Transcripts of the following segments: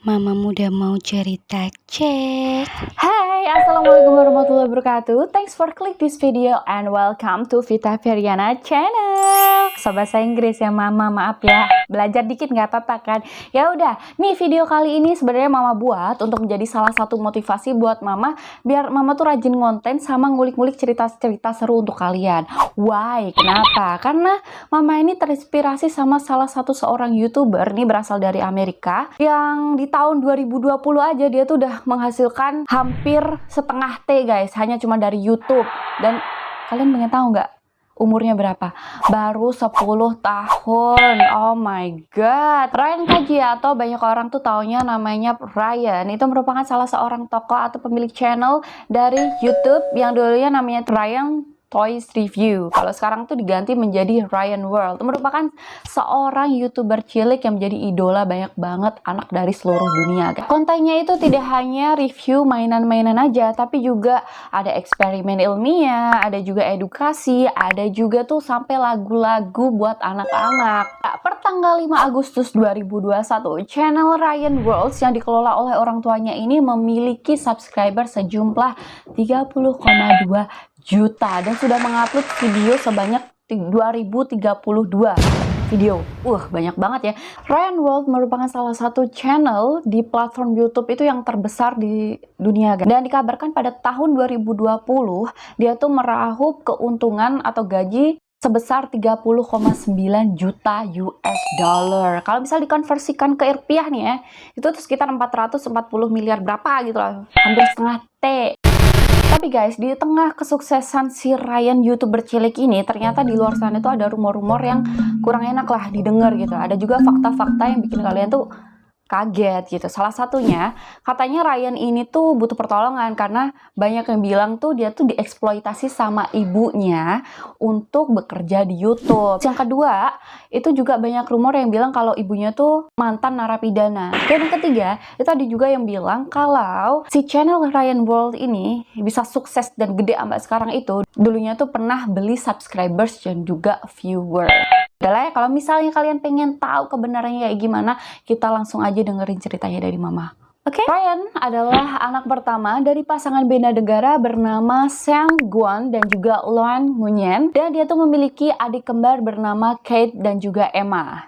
Mama muda mau cerita, cek. Hai, assalamualaikum warahmatullahi wabarakatuh. Thanks for click this video and welcome to Vita Feriana channel. Sobat bahasa Inggris ya mama, maaf ya, belajar dikit nggak apa-apa kan? Ya udah, nih video kali ini sebenarnya mama buat untuk menjadi salah satu motivasi buat mama, biar mama tuh rajin konten sama ngulik-ngulik cerita-cerita seru untuk kalian. Why? Kenapa? Karena mama ini terinspirasi sama salah satu seorang YouTuber, nih berasal dari Amerika, yang di tahun 2020 aja dia tuh udah menghasilkan hampir setengah T guys, hanya cuma dari YouTube. Dan kalian pengen tahu nggak umurnya berapa? Baru 10 tahun. Oh my god. Ryan Kajiato, banyak orang tuh taunya namanya Ryan. Itu merupakan salah seorang tokoh atau pemilik channel dari YouTube yang dulunya namanya Ryan Toys Review. Kalau sekarang tuh diganti menjadi Ryan World. Merupakan seorang YouTuber cilik yang menjadi idola banyak banget anak dari seluruh dunia. Kontennya itu tidak hanya review mainan-mainan aja, tapi juga ada eksperimen ilmiah, ada juga edukasi, ada juga tuh sampai lagu-lagu buat anak-anak. Pertanggal 5 Agustus 2021, channel Ryan World yang dikelola oleh orang tuanya ini memiliki subscriber sejumlah 30,2 juta dan sudah mengupload video sebanyak 2032 video. Banyak banget ya. Ryan World merupakan salah satu channel di platform YouTube itu yang terbesar di dunia. Dan dikabarkan pada tahun 2020 dia tuh meraup keuntungan atau gaji sebesar 30,9 juta US dollar. Kalau bisa dikonversikan ke rupiah nih ya, itu tuh sekitar 440 miliar berapa gitu lah. Hampir setengah T. Tapi guys, di tengah kesuksesan si Ryan YouTuber cilik ini, ternyata di luar sana itu ada rumor-rumor yang kurang enak lah didengar gitu. Ada juga fakta-fakta yang bikin kalian tuh kaget gitu. Salah satunya, katanya Ryan ini tuh butuh pertolongan karena banyak yang bilang tuh dia tuh dieksploitasi sama ibunya untuk bekerja di YouTube. Yang kedua, itu juga banyak rumor yang bilang kalau ibunya tuh mantan narapidana. Dan yang ketiga, itu ada juga yang bilang kalau si channel Ryan World ini bisa sukses dan gede sampai sekarang itu, dulunya tuh pernah beli subscribers dan juga viewer. Udah ya, kalau misalnya kalian pengen tahu kebenarannya kayak gimana, kita langsung aja dengerin ceritanya dari mama. Oke? Ryan adalah anak pertama dari pasangan beda negara bernama Sean Guan dan juga Loan Nguyen, dan dia tuh memiliki adik kembar bernama Kate dan juga Emma.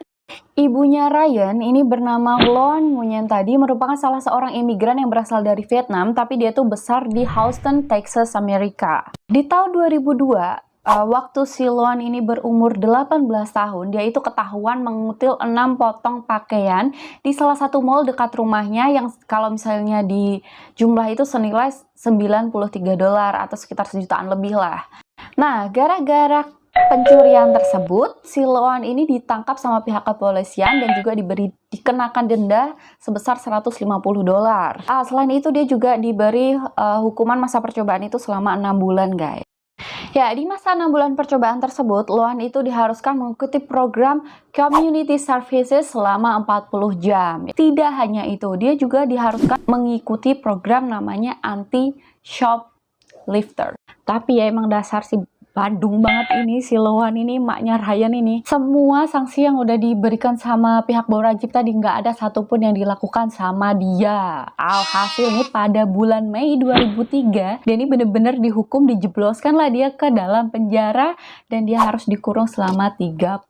Ibunya Ryan ini bernama Loan Nguyen tadi merupakan salah seorang imigran yang berasal dari Vietnam, tapi dia tuh besar di Houston, Texas, Amerika. Di tahun 2002, waktu si Loan ini berumur 18 tahun, dia itu ketahuan mengutil 6 potong pakaian di salah satu mall dekat rumahnya yang kalau misalnya di jumlah itu senilai $93 atau sekitar sejutaan lebih lah. Nah, gara-gara pencurian tersebut, si Loan ini ditangkap sama pihak kepolisian dan juga dikenakan denda sebesar $150. Selain itu dia juga diberi hukuman masa percobaan itu selama 6 bulan guys. Ya, di masa 6 bulan percobaan tersebut, Loan itu diharuskan mengikuti program Community Services selama 40 jam. Tidak hanya itu, dia juga diharuskan mengikuti program namanya Anti-Shoplifter. Tapi ya emang dasar si Badung banget ini si Loan ini, maknya Ryan ini. Semua sanksi yang udah diberikan sama pihak berwajib tadi nggak ada satupun yang dilakukan sama dia. Alhasil nih pada bulan Mei 2003, dia ini bener-bener dihukum, dijebloskan lah dia ke dalam penjara dan dia harus dikurung selama 30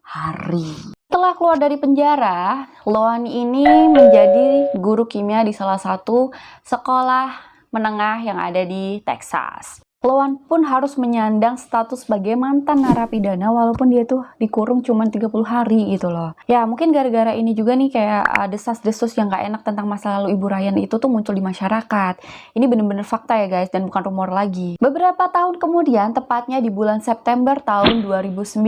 hari. Setelah keluar dari penjara, Loan ini menjadi guru kimia di salah satu sekolah menengah yang ada di Texas. Loan pun harus menyandang status sebagai mantan narapidana walaupun dia tuh dikurung cuma 30 hari gitu loh. Ya mungkin gara-gara ini juga nih kayak desas-desus yang gak enak tentang masa lalu Ibu Ryan itu tuh muncul di masyarakat. Ini bener-bener fakta ya guys dan bukan rumor lagi. Beberapa tahun kemudian, tepatnya di bulan September tahun 2009,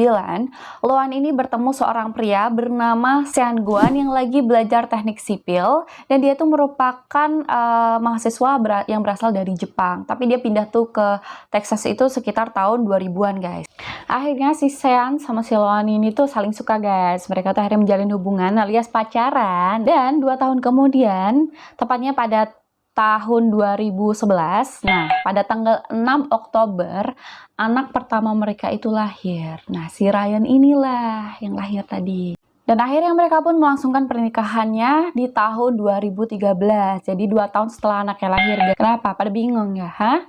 Loan ini bertemu seorang pria bernama Sean Guan yang lagi belajar teknik sipil dan dia tuh merupakan mahasiswa yang berasal dari Jepang. Tapi dia pindah tuh ke Texas itu sekitar tahun 2000-an guys. Akhirnya si Sean sama si Loan ini tuh saling suka guys. Mereka tuh akhirnya menjalin hubungan alias pacaran. Dan 2 tahun kemudian, tepatnya pada tahun 2011, nah pada tanggal 6 Oktober, anak pertama mereka itu lahir. Nah si Ryan inilah yang lahir tadi. Dan akhirnya mereka pun melangsungkan pernikahannya di tahun 2013. Jadi 2 tahun setelah anaknya lahir. Kenapa? Pada bingung ya? Hah?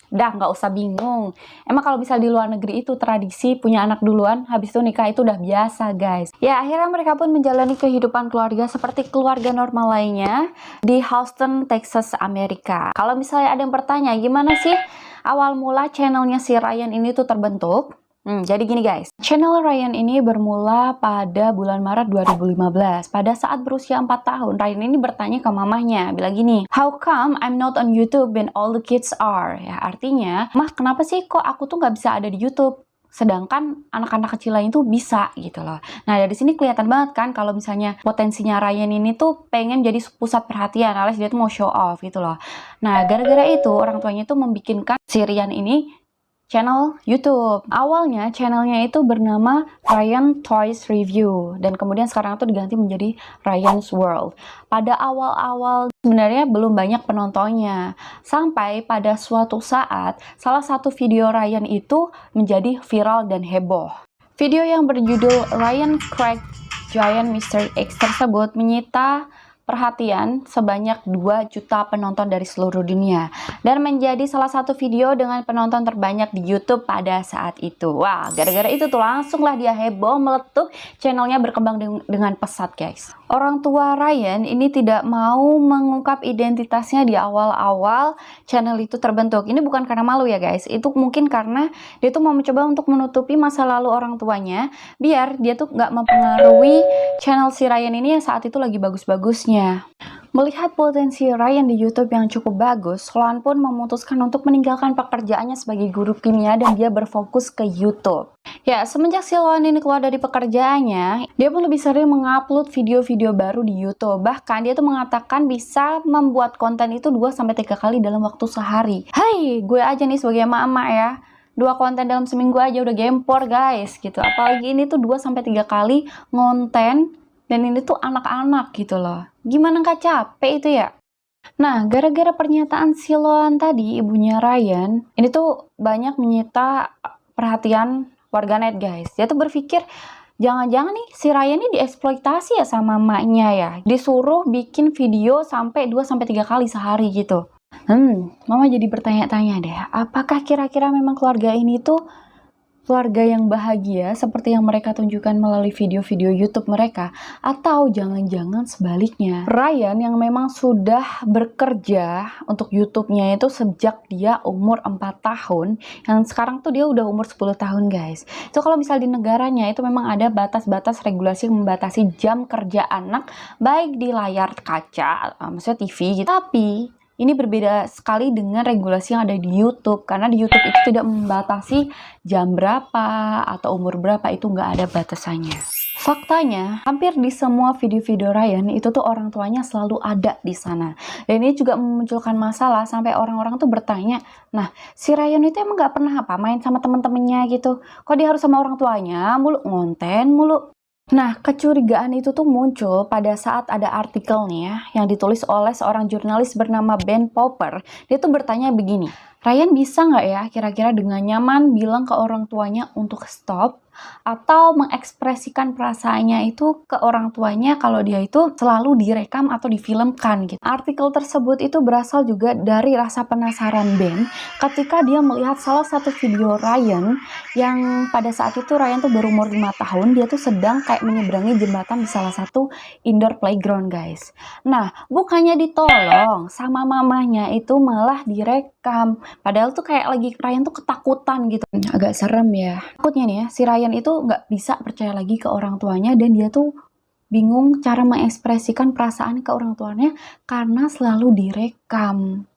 Udah nggak usah bingung. Emang kalau misal di luar negeri itu tradisi punya anak duluan, habis itu nikah itu udah biasa guys. Ya akhirnya mereka pun menjalani kehidupan keluarga seperti keluarga normal lainnya di Houston, Texas, Amerika. Kalau misalnya ada yang bertanya, gimana sih awal mula channelnya si Ryan ini tuh terbentuk? Jadi gini guys, channel Ryan ini bermula pada bulan Maret 2015. Pada saat berusia 4 tahun, Ryan ini bertanya ke mamahnya, bilang gini, "How come I'm not on YouTube when all the kids are?" Ya, artinya, "Mah, kenapa sih kok aku tuh nggak bisa ada di YouTube? Sedangkan anak-anak kecil lain tuh bisa," gitu loh. Nah, dari sini kelihatan banget kan kalau misalnya potensinya Ryan ini tuh pengen jadi pusat perhatian, alias dia tuh mau show off gitu loh. Nah, gara-gara itu orang tuanya tuh membikinkan si Ryan ini channel YouTube. Awalnya channelnya itu bernama Ryan Toys Review dan kemudian sekarang itu diganti menjadi Ryan's World. Pada awal-awal sebenarnya belum banyak penontonnya. Sampai pada suatu saat salah satu video Ryan itu menjadi viral dan heboh. Video yang berjudul Ryan Cracked Giant Mystery Eggs tersebut menyita perhatian sebanyak 2 juta penonton dari seluruh dunia dan menjadi salah satu video dengan penonton terbanyak di YouTube pada saat itu. Wah, gara-gara itu tuh langsunglah dia heboh, meletup, channelnya berkembang dengan pesat guys. Orang tua Ryan ini tidak mau mengungkap identitasnya di awal-awal channel itu terbentuk. Ini bukan karena malu ya guys, itu mungkin karena dia tuh mau mencoba untuk menutupi masa lalu orang tuanya biar dia tuh nggak mempengaruhi channel si Ryan ini yang saat itu lagi bagus-bagusnya. Melihat potensi Ryan di YouTube yang cukup bagus, Sloan pun memutuskan untuk meninggalkan pekerjaannya sebagai guru kimia dan dia berfokus ke YouTube. Ya, semenjak si Sloan ini keluar dari pekerjaannya, dia pun lebih sering mengupload video-video baru di YouTube. Bahkan dia tuh mengatakan bisa membuat konten itu 2-3 kali dalam waktu sehari. Hai, gue aja nih sebagai emak-emak ya, 2 konten dalam seminggu aja udah gempor guys gitu. Apalagi ini tuh 2-3 kali ngonten. Dan ini tuh anak-anak gitu loh. Gimana nggak capek itu ya? Nah, gara-gara pernyataan si Sloan tadi, ibunya Ryan, ini tuh banyak menyita perhatian warganet guys. Dia tuh berpikir, jangan-jangan nih si Ryan ini dieksploitasi ya sama emaknya ya. Disuruh bikin video sampai 2-3 kali sehari gitu. Mama jadi bertanya-tanya deh, apakah kira-kira memang keluarga ini tuh keluarga yang bahagia seperti yang mereka tunjukkan melalui video-video YouTube mereka, atau jangan-jangan sebaliknya. Ryan yang memang sudah bekerja untuk YouTube-nya itu sejak dia umur 4 tahun, yang sekarang tuh dia udah umur 10 tahun guys. Itu kalau misal di negaranya itu memang ada batas-batas regulasi yang membatasi jam kerja anak baik di layar kaca, maksudnya TV gitu. Tapi ini berbeda sekali dengan regulasi yang ada di YouTube, karena di YouTube itu tidak membatasi jam berapa atau umur berapa, itu nggak ada batasannya. Faktanya, hampir di semua video-video Ryan itu tuh orang tuanya selalu ada di sana. Dan ini juga memunculkan masalah sampai orang-orang tuh bertanya, nah si Ryan itu emang nggak pernah apa main sama temen-temennya gitu? Kok dia harus sama orang tuanya mulu, ngonten mulu? Nah, kecurigaan itu tuh muncul pada saat ada artikel nih ya, yang ditulis oleh seorang jurnalis bernama Ben Popper. Dia tuh bertanya begini, Ryan bisa nggak ya kira-kira dengan nyaman bilang ke orang tuanya untuk stop atau mengekspresikan perasaannya itu ke orang tuanya kalau dia itu selalu direkam atau difilmkan gitu. Artikel tersebut itu berasal juga dari rasa penasaran Ben ketika dia melihat salah satu video Ryan yang pada saat itu Ryan tuh baru umur 5 tahun, dia tuh sedang kayak menyeberangi jembatan di salah satu indoor playground guys. Nah, bukannya ditolong sama mamanya itu malah direkam. Padahal tuh kayak lagi Ryan tuh ketakutan gitu. Agak serem ya. Takutnya nih ya, si Ryan itu nggak bisa percaya lagi ke orang tuanya dan dia tuh bingung cara mengekspresikan perasaan ke orang tuanya karena selalu direkam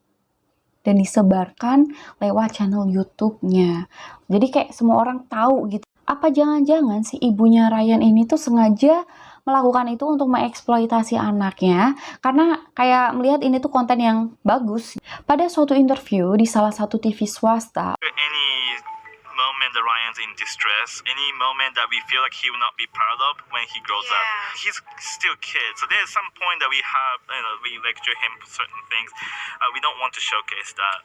dan disebarkan lewat channel YouTube-nya. Jadi kayak semua orang tahu gitu. Apa jangan-jangan si ibunya Ryan ini tuh sengaja melakukan itu untuk mengeksploitasi anaknya karena kayak melihat ini tuh konten yang bagus. Pada suatu interview di salah satu TV swasta, moment that Ryan's in distress, any moment that we feel like he will not be proud of when he grows up. He's still a kid, so there's some point that we have, we lecture him certain things. We don't want to showcase that.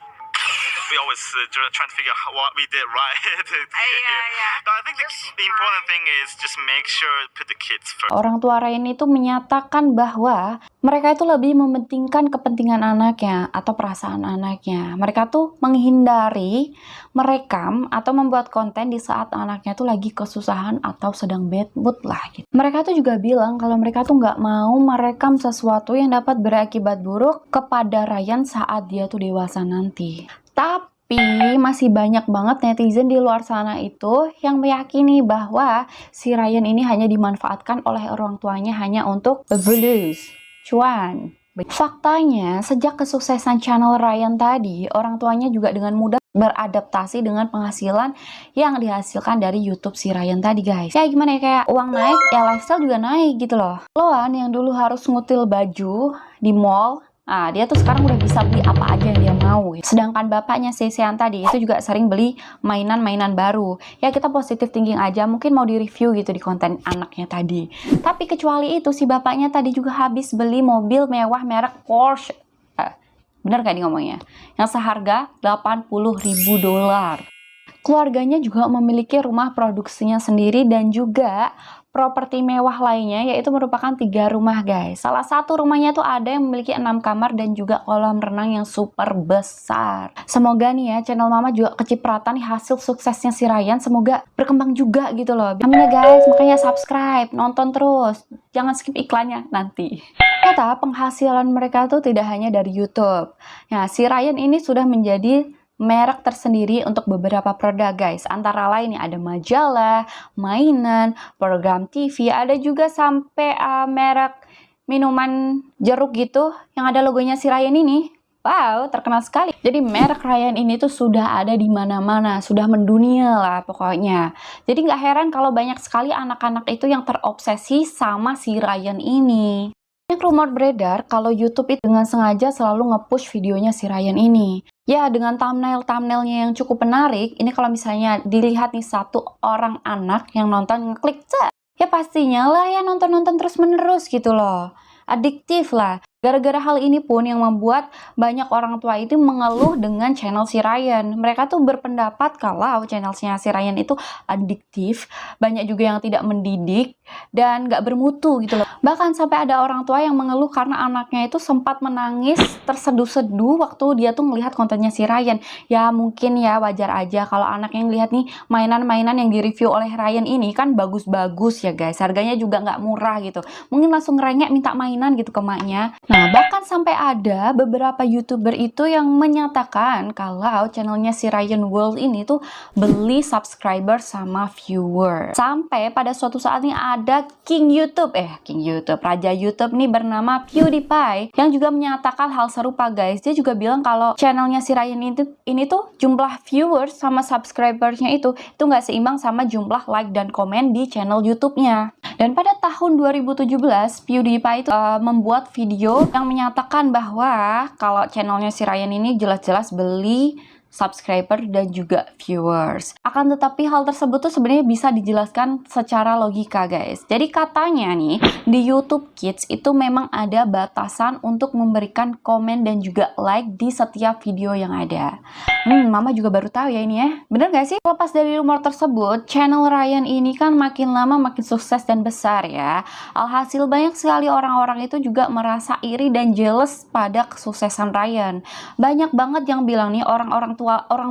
we always trying to figure out what we did right to get here. But I think the important thing is just make sure put the kids first. Orang tua Ryan itu menyatakan bahwa mereka itu lebih mementingkan kepentingan anaknya atau perasaan anaknya. Mereka tuh menghindari merekam atau membuat konten di saat anaknya tuh lagi kesusahan atau sedang bad mood lah gitu. Mereka tuh juga bilang kalau mereka tuh nggak mau merekam sesuatu yang dapat berakibat buruk kepada Ryan saat dia tuh dewasa nanti. Tapi masih banyak banget netizen di luar sana itu yang meyakini bahwa si Ryan ini hanya dimanfaatkan oleh orang tuanya hanya untuk bebulus, cuan. Faktanya, sejak kesuksesan channel Ryan tadi, orang tuanya juga dengan mudah beradaptasi dengan penghasilan yang dihasilkan dari YouTube si Ryan tadi, guys. Ya gimana ya, kayak uang naik, ya lifestyle juga naik gitu loh. Loan yang dulu harus ngutil baju di mall, nah, dia tuh sekarang udah bisa beli apa aja yang dia mau. Sedangkan bapaknya si Sean tadi itu juga sering beli mainan-mainan baru. Ya kita positif thinking aja, mungkin mau di-review gitu di konten anaknya tadi. Tapi kecuali itu, si bapaknya tadi juga habis beli mobil mewah merek Porsche. Bener gak nih ngomongnya? Yang seharga $80.000. Keluarganya juga memiliki rumah produksinya sendiri dan juga properti mewah lainnya, yaitu merupakan 3 rumah, guys. Salah satu rumahnya tuh ada yang memiliki 6 kamar dan juga kolam renang yang super besar. Semoga nih ya channel mama juga kecipratan nih hasil suksesnya si Ryan, semoga berkembang juga gitu loh. Amin ya guys, makanya subscribe, nonton terus, jangan skip iklannya nanti. Ternyata penghasilan mereka tuh tidak hanya dari YouTube. Nah, si Ryan ini sudah menjadi merek tersendiri untuk beberapa produk, guys. Antara lain ada majalah, mainan, program TV, ada juga sampai merek minuman jeruk gitu yang ada logonya si Ryan ini. Wow, terkenal sekali. Jadi merek Ryan ini tuh sudah ada di mana-mana, sudah mendunia lah pokoknya. Jadi nggak heran kalau banyak sekali anak-anak itu yang terobsesi sama si Ryan ini. Banyak rumor beredar kalau YouTube itu dengan sengaja selalu nge-push videonya si Ryan ini. Ya, dengan thumbnail-thumbnailnya yang cukup menarik, ini kalau misalnya dilihat nih satu orang anak yang nonton ngeklik, ya pastinya lah ya nonton-nonton terus-menerus gitu loh. Adiktif lah. Gara-gara hal ini pun yang membuat banyak orang tua itu mengeluh dengan channel si Ryan. Mereka tuh berpendapat kalau channelnya si Ryan itu adiktif, banyak juga yang tidak mendidik, dan gak bermutu gitu loh. Bahkan sampai ada orang tua yang mengeluh karena anaknya itu sempat menangis terseduh-seduh waktu dia tuh melihat kontennya si Ryan. Ya mungkin ya wajar aja kalau anak yang lihat nih mainan-mainan yang direview oleh Ryan ini kan bagus-bagus ya guys. Harganya juga gak murah gitu. Mungkin langsung ngerengek minta mainan gitu ke maknya. Nah, bahkan sampai ada beberapa YouTuber itu yang menyatakan kalau channelnya si Ryan World ini tuh beli subscriber sama viewer. Sampai pada suatu saat ini ada King YouTube, Raja YouTube nih bernama PewDiePie yang juga menyatakan hal serupa, guys. Dia juga bilang kalau channelnya si Ryan ini tuh jumlah viewers sama subscribersnya itu nggak seimbang sama jumlah like dan komen di channel YouTube-nya. Dan pada tahun 2017, PewDiePie itu membuat video yang menyatakan bahwa kalau channelnya si Ryan ini jelas-jelas beli subscriber dan juga viewers. Akan tetapi hal tersebut tuh sebenarnya bisa dijelaskan secara logika, guys. Jadi katanya nih di YouTube Kids itu memang ada batasan untuk memberikan komen dan juga like di setiap video yang ada. Mama juga baru tahu ya ini ya. Bener gak sih? Lepas dari rumor tersebut, channel Ryan ini kan makin lama makin sukses dan besar ya. Alhasil banyak sekali orang-orang itu juga merasa iri dan jealous pada kesuksesan Ryan. Banyak banget yang bilang nih orang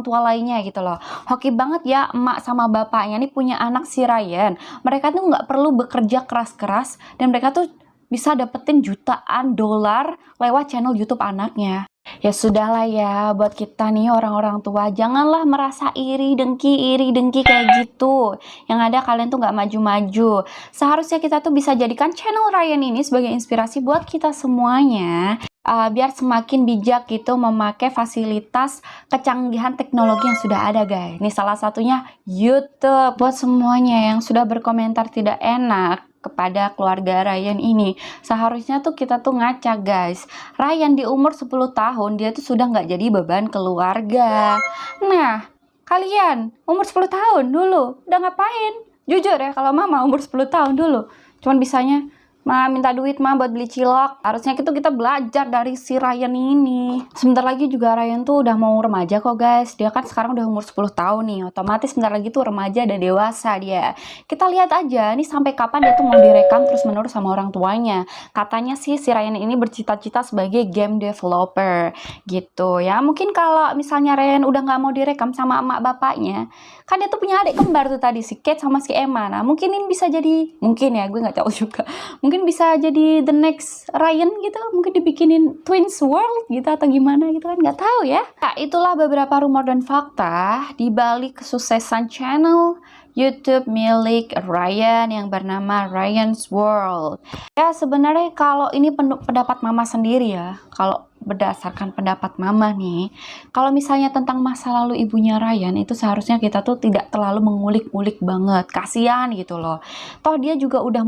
tua lainnya gitu loh. Hoki banget ya emak sama bapaknya nih punya anak si Ryan. Mereka tuh nggak perlu bekerja keras-keras dan mereka tuh bisa dapetin jutaan dolar lewat channel YouTube anaknya. Ya sudahlah ya, buat kita nih orang-orang tua, janganlah merasa iri dengki kayak gitu. Yang ada kalian tuh nggak maju-maju. Seharusnya kita tuh bisa jadikan channel Ryan ini sebagai inspirasi buat kita semuanya. Biar semakin bijak gitu memakai fasilitas kecanggihan teknologi yang sudah ada, guys. Ini salah satunya YouTube. Buat semuanya yang sudah berkomentar tidak enak kepada keluarga Ryan ini, seharusnya tuh kita tuh ngaca, guys. Ryan di umur 10 tahun dia tuh sudah nggak jadi beban keluarga. Nah, kalian umur 10 tahun dulu udah ngapain? Jujur ya, kalau mama umur 10 tahun dulu cuman bisanya Ma, minta duit ma buat beli cilok. Harusnya kita belajar dari si Ryan ini. Sebentar lagi juga Ryan tuh udah mau remaja kok guys. Dia kan sekarang udah umur 10 tahun nih. Otomatis sebentar lagi tuh remaja dan dewasa dia. Kita lihat aja nih sampai kapan dia tuh mau direkam terus menerus sama orang tuanya. Katanya sih si Ryan ini bercita-cita sebagai game developer gitu ya. Mungkin kalau misalnya Ryan udah nggak mau direkam sama emak bapaknya, kan dia tuh punya adik kembar tuh tadi, si Kate sama si Emma. Nah mungkin ini bisa jadi, mungkin ya, gue nggak tahu juga, mungkin bisa jadi the next Ryan gitu, mungkin dibikinin Twins World gitu atau gimana gitu kan, nggak tahu ya. Nah itulah beberapa rumor dan fakta di balik kesuksesan channel YouTube milik Ryan yang bernama Ryan's World. Ya sebenarnya kalau ini pendapat mama sendiri ya, kalau berdasarkan pendapat mama nih, kalau misalnya tentang masa lalu ibunya Ryan itu seharusnya kita tuh tidak terlalu mengulik-ulik banget, kasihan gitu loh. Toh dia juga udah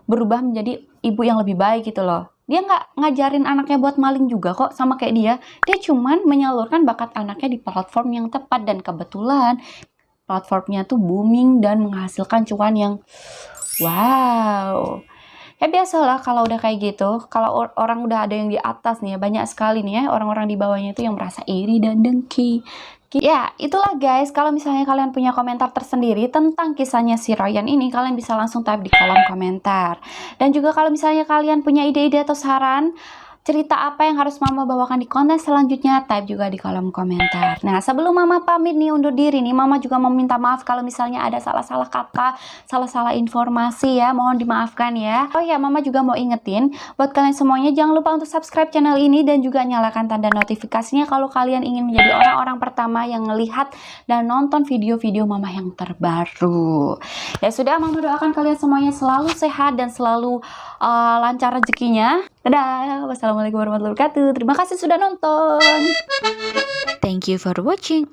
berubah menjadi ibu yang lebih baik gitu loh. Dia nggak ngajarin anaknya buat maling juga kok, sama kayak dia cuman menyalurkan bakat anaknya di platform yang tepat, dan kebetulan platformnya tuh booming dan menghasilkan cuan yang wow. Ya biasalah kalau udah kayak gitu, kalau orang udah ada yang di atas nih ya, banyak sekali nih ya orang-orang di bawahnya itu yang merasa iri dan dengki. Ya, itulah guys, kalau misalnya kalian punya komentar tersendiri tentang kisahnya si Ryan ini, kalian bisa langsung type di kolom komentar. Dan juga kalau misalnya kalian punya ide-ide atau saran, cerita apa yang harus mama bawakan di konten selanjutnya, type juga di kolom komentar. Nah, sebelum mama pamit nih undur diri nih, mama juga mau minta maaf kalau misalnya ada salah-salah kata, salah-salah informasi ya, mohon dimaafkan ya. Oh ya, mama juga mau ingetin buat kalian semuanya, jangan lupa untuk subscribe channel ini dan juga nyalakan tanda notifikasinya kalau kalian ingin menjadi orang-orang pertama yang melihat dan nonton video-video mama yang terbaru. Ya sudah, mama doakan kalian semuanya selalu sehat dan selalu lancar rezekinya. Dadah, wassalamualaikum warahmatullahi wabarakatuh. Terima kasih sudah nonton. Thank you for watching.